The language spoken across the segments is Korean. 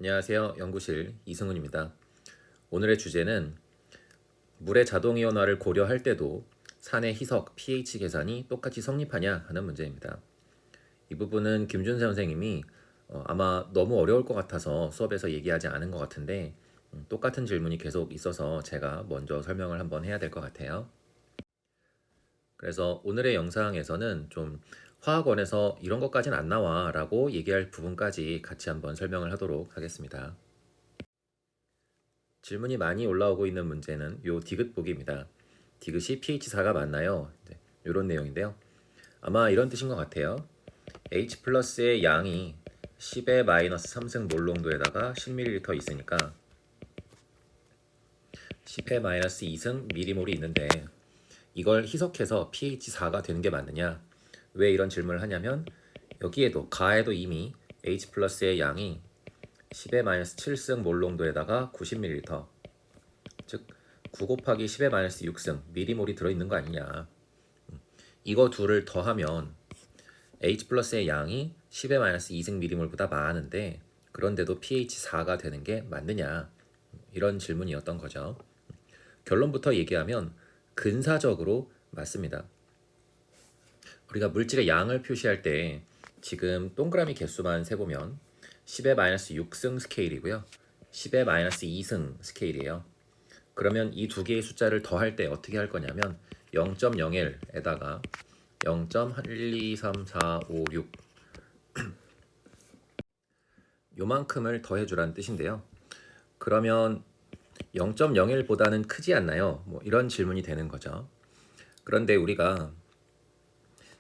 안녕하세요. 연구실 이승훈입니다. 오늘의 주제는 물의 자동이온화를 고려할 때도 산의 희석, pH 계산이 똑같이 성립하냐 하는 문제입니다. 이 부분은 김준세 선생님이 아마 너무 어려울 것 같아서 수업에서 얘기하지 않은 것 같은데 똑같은 질문이 계속 있어서 제가 먼저 설명을 한번 해야 될 것 같아요. 그래서 오늘의 영상에서는 좀 화학원에서 이런 것까지는 안 나와 라고 얘기할 부분까지 같이 한번 설명을 하도록 하겠습니다. 질문이 많이 올라오고 있는 문제는 요 디귿 보기입니다. 디귿이 pH4가 맞나요? 이런 내용인데요. 아마 이런 뜻인 것 같아요. H 플러스의 양이 10의 마이너스 3승 몰 농도에다가 10ml 있으니까 10의 마이너스 2승 미리몰이 있는데 이걸 희석해서 pH4가 되는 게 맞느냐? 왜 이런 질문을 하냐면 여기에도 가에도 이미 H 플러스의 양이 10의 마이너스 7승 몰 농도에다가 90ml, 즉 9 곱하기 10의 마이너스 6승 미리몰이 들어있는 거 아니냐. 이거 둘을 더하면 H 플러스의 양이 10의 마이너스 2승 미리몰보다 많은데 그런데도 pH4가 되는 게 맞느냐. 이런 질문이었던 거죠. 결론부터 얘기하면 근사적으로 맞습니다. 우리가 물질의 양을 표시할 때 지금 동그라미 개수만 세보면 10의 마이너스 6승 스케일이고요. 10의 마이너스 2승 스케일이에요. 그러면 이 두 개의 숫자를 더할 때 어떻게 할 거냐면 0.01에다가 0.12345 요만큼을 더해주라는 뜻인데요. 그러면 0.01보다는 크지 않나요? 뭐 이런 질문이 되는 거죠. 그런데 우리가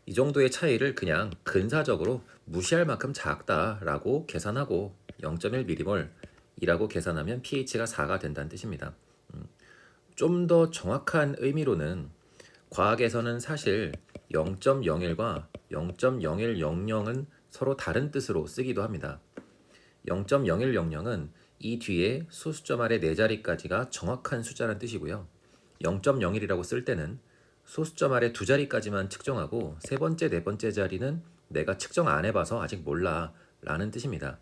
이 정도의 차이를 그냥 근사적으로 무시할 만큼 작다라고 계산하고 0.1mm몰이라고 계산하면 pH가 4가 된다는 뜻입니다. 좀 더 정확한 의미로는 과학에서는 사실 0.01과 0.0100은 서로 다른 뜻으로 쓰기도 합니다. 0.0100은 이 뒤에 소수점 아래 네 자리까지가 정확한 숫자란 뜻이고요. 0.01이라고 쓸 때는 소수점 아래 두 자리까지만 측정하고 세 번째, 네 번째 자리는 내가 측정 안 해봐서 아직 몰라 라는 뜻입니다.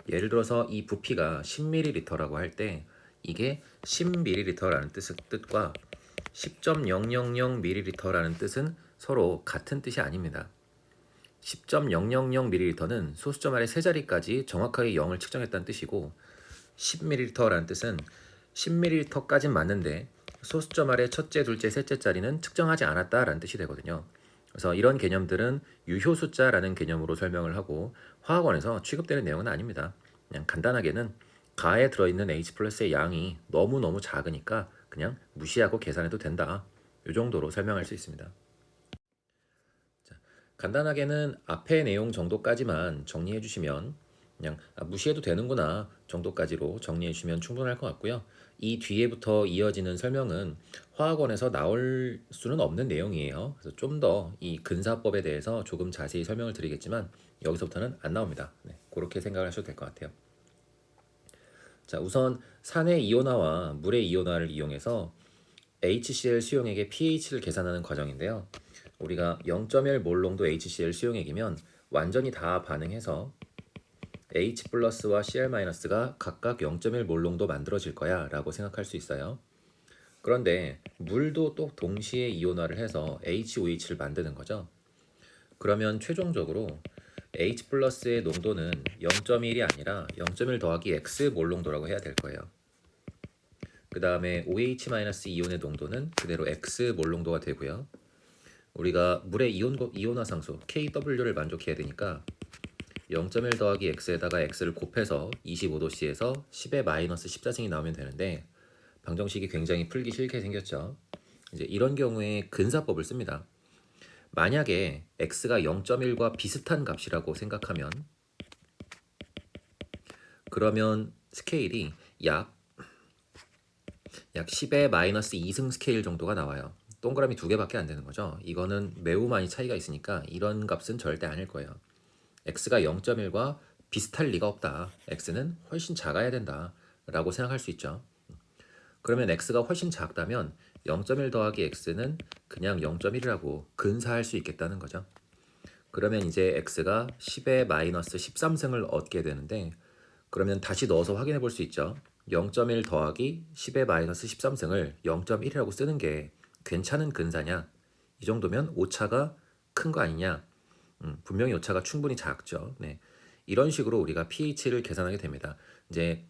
예를 들어서 이 부피가 10ml라고 할 때 이게 10ml라는 뜻과 10.000ml라는 뜻은 서로 같은 뜻이 아닙니다. 10.000ml는 소수점 아래 세 자리까지 정확하게 0을 측정했다는 뜻이고 10ml라는 뜻은 10ml까진 맞는데 소수점 아래 첫째, 둘째, 셋째 자리는 측정하지 않았다라는 뜻이 되거든요. 그래서 이런 개념들은 유효 숫자라는 개념으로 설명을 하고 화학원에서 취급되는 내용은 아닙니다. 그냥 간단하게는 가에 들어있는 H 플러스의 양이 너무너무 작으니까 그냥 무시하고 계산해도 된다. 이 정도로 설명할 수 있습니다. 자, 간단하게는 앞의 내용 정도까지만 정리해 주시면 그냥 무시해도 되는구나 정도까지로 정리해 주시면 충분할 것 같고요. 이 뒤에부터 이어지는 설명은 화학원에서 나올 수는 없는 내용이에요. 그래서 좀 더 이 근사법에 대해서 조금 자세히 설명을 드리겠지만 여기서부터는 안 나옵니다. 네, 그렇게 생각을 하셔도 될 것 같아요. 자, 우선 산의 이온화와 물의 이온화를 이용해서 HCl 수용액의 pH를 계산하는 과정인데요. 우리가 0.1몰 농도 HCl 수용액이면 완전히 다 반응해서 H 플러스와 Cl 마이너스가 각각 0.1몰 농도 만들어질 거야 라고 생각할 수 있어요. 그런데 물도 또 동시에 이온화를 해서 HOH를 만드는 거죠. 그러면 최종적으로 H 플러스의 농도는 0.1이 아니라 0.1 더하기 X 몰 농도라고 해야 될 거예요. 그 다음에 OH-이온의 농도는 그대로 X 몰 농도가 되고요. 우리가 물의 이온화상수 KW를 만족해야 되니까 0.1 더하기 X에다가 X를 곱해서 25도씨에서 10의 마이너스 14승이 나오면 되는데 방정식이 굉장히 풀기 싫게 생겼죠. 이제 이런 경우에 근사법을 씁니다. 만약에 X가 0.1과 비슷한 값이라고 생각하면 그러면 스케일이 약 10의 마이너스 2승 스케일 정도가 나와요. 동그라미 두 개밖에 안 되는 거죠. 이거는 매우 많이 차이가 있으니까 이런 값은 절대 아닐 거예요. x가 0.1과 비슷할 리가 없다. x는 훨씬 작아야 된다. 라고 생각할 수 있죠. 그러면 x가 훨씬 작다면 0.1 더하기 x는 그냥 0.1이라고 근사할 수 있겠다는 거죠. 그러면 이제 x가 10의 마이너스 13승을 얻게 되는데 그러면 다시 넣어서 확인해 볼 수 있죠. 0.1 더하기 10의 마이너스 13승을 0.1이라고 쓰는 게 괜찮은 근사냐? 이 정도면 오차가 큰 거 아니냐? 분명히 오차가 충분히 작죠. 네. 이런 식으로 우리가 pH를 계산하게 됩니다. 이제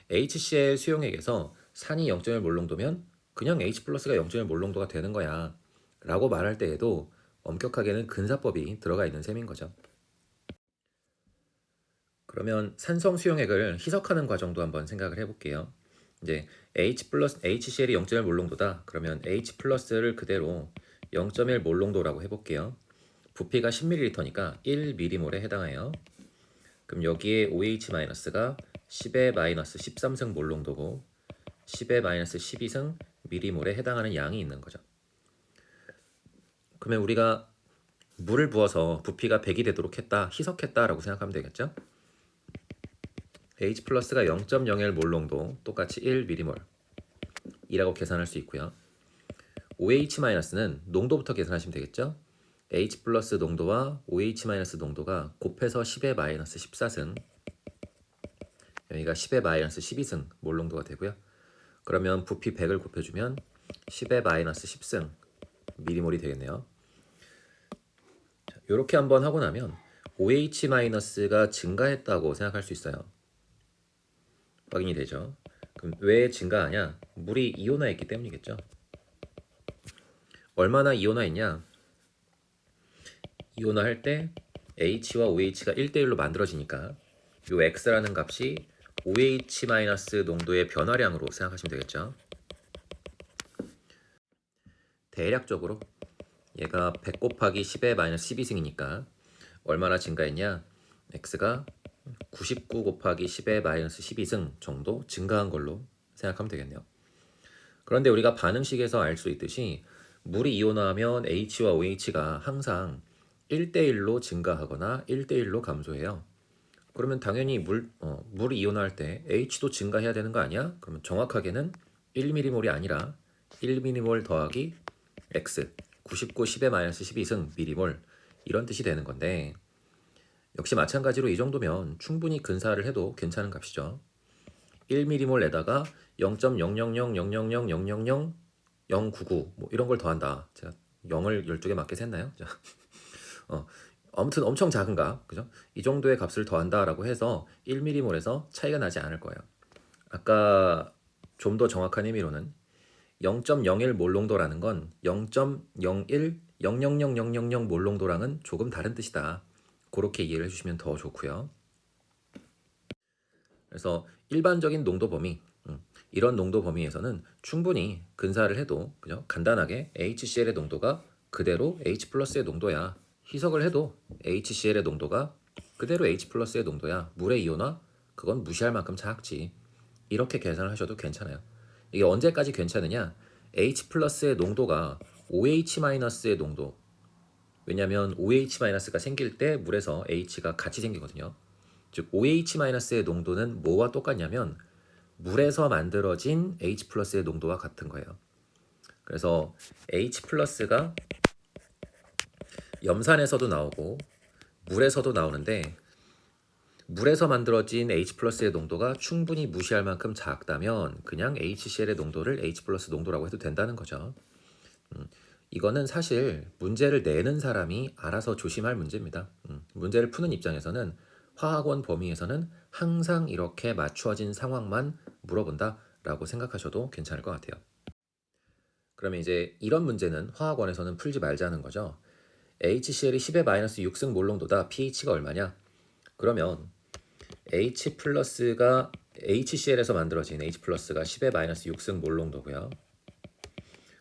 HCl 수용액에서 산이 0.1 몰농도면 그냥 H 플러스가 0.1 몰농도가 되는 거야 라고 말할 때에도 엄격하게는 근사법이 들어가 있는 셈인 거죠. 그러면 산성 수용액을 희석하는 과정도 한번 생각을 해볼게요. 이제 HCl이 0.1 몰농도다. 그러면 H 플러스를 그대로 0.1 몰농도라고 해볼게요. 부피가 10ml니까 1mm몰에 해당해요. 그럼 여기에 OH-가 10의 마이너스 13승 몰농도고 10의 마이너스 12승 미리몰에 해당하는 양이 있는 거죠. 그러면 우리가 물을 부어서 부피가 100이 되도록 했다, 희석했다라고 생각하면 되겠죠? H 플러스가 0.01 몰농도 똑같이 1mm몰 이라고 계산할 수 있고요. OH-는 농도부터 계산하시면 되겠죠? H 플러스 농도와 OH 마이너스 농도가 곱해서 10의 마이너스 14승, 여기가 10의 마이너스 12승 몰농도가 되고요. 그러면 부피 100을 곱해주면 10의 마이너스 10승 미리몰이 되겠네요. 이렇게 한번 하고 나면 OH-가 증가했다고 생각할 수 있어요. 확인이 되죠. 그럼 왜 증가하냐? 물이 이온화했기 때문이겠죠. 얼마나 이온화했냐? 이온화할 때 H와 OH가 1대1로 만들어지니까 이 X라는 값이 OH- 농도의 변화량으로 생각하시면 되겠죠. 대략적으로 얘가 100 곱하기 10의 마이너스 12승이니까 얼마나 증가했냐? X가 99 곱하기 10의 마이너스 12승 정도 증가한 걸로 생각하면 되겠네요. 그런데 우리가 반응식에서 알 수 있듯이 물이 이온화하면 H와 OH가 항상 1대1로 증가하거나 1대1로 감소해요. 그러면 당연히 물이 이온화할 때 H도 증가해야 되는 거 아니야? 그러면 정확하게는 1mm몰이 아니라 1mm몰 더하기 X 99 10의 마이너스 12승 mm몰 이런 뜻이 되는 건데 역시 마찬가지로 이 정도면 충분히 근사를 해도 괜찮은 값이죠. 1mm몰에다가 0.000000000099 뭐 이런 걸 더한다. 제가 0을 12개 맞게 셌나요? 아무튼 엄청 작은 값, 그죠? 이 정도의 값을 더한다라고 해서 1mm몰에서 차이가 나지 않을 거예요. 아까 좀 더 정확한 의미로는 0.01 몰농도라는 건 0.01 0000000 몰농도랑은 조금 다른 뜻이다. 그렇게 이해를 해주시면 더 좋고요. 그래서 일반적인 농도 범위, 이런 농도 범위에서는 충분히 근사를 해도 그죠? 간단하게 HCl의 농도가 그대로 H 플러스의 농도야. 희석을 해도 HCl의 농도가 그대로 H 플러스의 농도야. 물의 이온화 그건 무시할 만큼 작지. 이렇게 계산을 하셔도 괜찮아요. 이게 언제까지 괜찮으냐? H 플러스의 농도가 OH 마이너스의 농도. 왜냐하면 OH 마이너스가 생길 때 물에서 H가 같이 생기거든요. 즉 OH 마이너스의 농도는 뭐와 똑같냐면 물에서 만들어진 H 플러스의 농도와 같은 거예요. 그래서 H 플러스가 염산에서도 나오고 물에서도 나오는데 물에서 만들어진 H 플러스의 농도가 충분히 무시할 만큼 작다면 그냥 HCl의 농도를 H 플러스 농도라고 해도 된다는 거죠. 이거는 사실 문제를 내는 사람이 알아서 조심할 문제입니다. 문제를 푸는 입장에서는 화학원 범위에서는 항상 이렇게 맞추어진 상황만 물어본다라고 생각하셔도 괜찮을 것 같아요. 그러면 이제 이런 문제는 화학원에서는 풀지 말자는 거죠. HCl이 10의 마이너스 6승 몰농도다. pH가 얼마냐? 그러면 H 플러스가 HCl에서 만들어진 H 플러스가 10의 마이너스 6승 몰농도고요.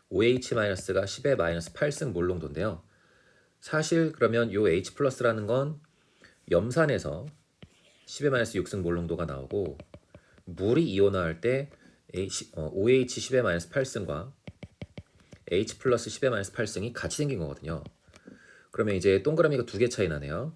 OH 마이너스가 10의 마이너스 8승 몰농도인데요. 사실 그러면 요 H 플러스라는 건 염산에서 10의 마이너스 6승 몰농도가 나오고 물이 이온화할 때 OH 10의 마이너스 8승과 H 플러스 10의 마이너스 8승이 같이 생긴 거거든요. 그러면 이제 동그라미가 두 개 차이 나네요.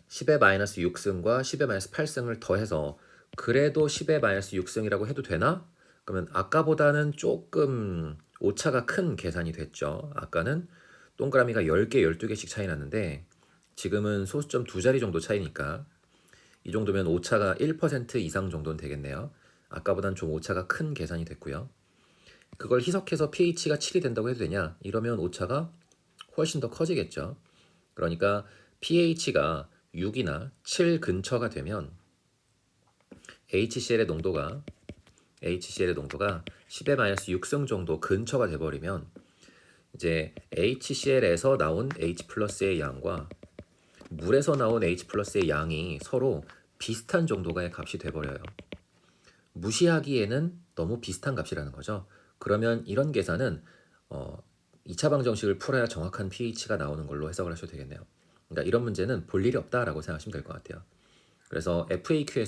10의 마이너스 6승과 10의 마이너스 8승을 더해서 그래도 10의 마이너스 6승이라고 해도 되나? 그러면 아까보다는 조금 오차가 큰 계산이 됐죠. 아까는 동그라미가 10개, 12개씩 차이 났는데 지금은 소수점 두 자리 정도 차이니까 이 정도면 오차가 1% 이상 정도는 되겠네요. 아까보단 좀 오차가 큰 계산이 됐고요. 그걸 희석해서 pH가 7이 된다고 해도 되냐? 이러면 오차가 훨씬 더 커지겠죠. 그러니까 pH가 6이나 7 근처가 되면 HCl의 농도가 10의 마이너스 6승 정도 근처가 돼버리면 이제 HCl에서 나온 H 플러스의 양과 물에서 나온 H 플러스의 양이 서로 비슷한 정도의 값이 돼버려요. 무시하기에는 너무 비슷한 값이라는 거죠. 그러면 이런 계산은 2차 방정식을 풀어야 정확한 pH가 나오는 걸로 해석을 하셔도 되겠네요. 그러니까 이런 문제는 볼 일이 없다라고 생각하시면 될 것 같아요. 그래서 FAQ의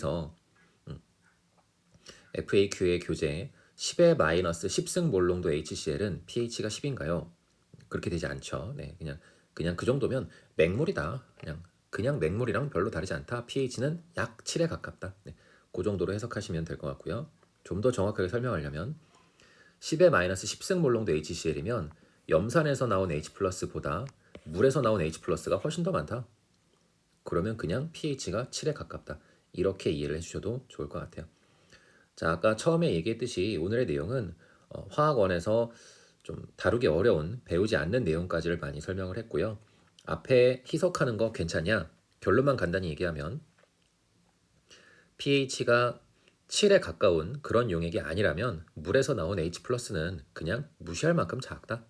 교재 10의 마이너스 10승 몰농도 HCl은 pH가 10인가요? 그렇게 되지 않죠. 네, 그냥 그 정도면 맹물이다. 그냥 맹물이랑 별로 다르지 않다. pH는 약 7에 가깝다. 네, 그 정도로 해석하시면 될 것 같고요. 좀 더 정확하게 설명하려면 10의 마이너스 10승 몰농도 HCl이면 염산에서 나온 H 플러스보다 물에서 나온 H 플러스가 훨씬 더 많다. 그러면 그냥 pH가 7에 가깝다. 이렇게 이해를 해주셔도 좋을 것 같아요. 자, 아까 처음에 얘기했듯이 오늘의 내용은 화학원에서 좀 다루기 어려운 배우지 않는 내용까지를 많이 설명을 했고요. 앞에 희석하는 거 괜찮냐? 결론만 간단히 얘기하면 pH가 7에 가까운 그런 용액이 아니라면 물에서 나온 H 플러스는 그냥 무시할 만큼 작다.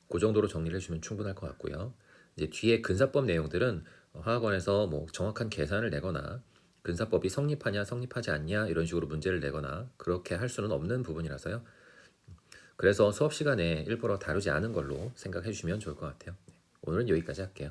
그 정도로 정리를 해주면 충분할 것 같고요. 이제 뒤에 근사법 내용들은 화학원에서 뭐 정확한 계산을 내거나 근사법이 성립하냐 성립하지 않냐 이런 식으로 문제를 내거나 그렇게 할 수는 없는 부분이라서요. 그래서 수업 시간에 일부러 다루지 않은 걸로 생각해 주시면 좋을 것 같아요. 오늘은 여기까지 할게요.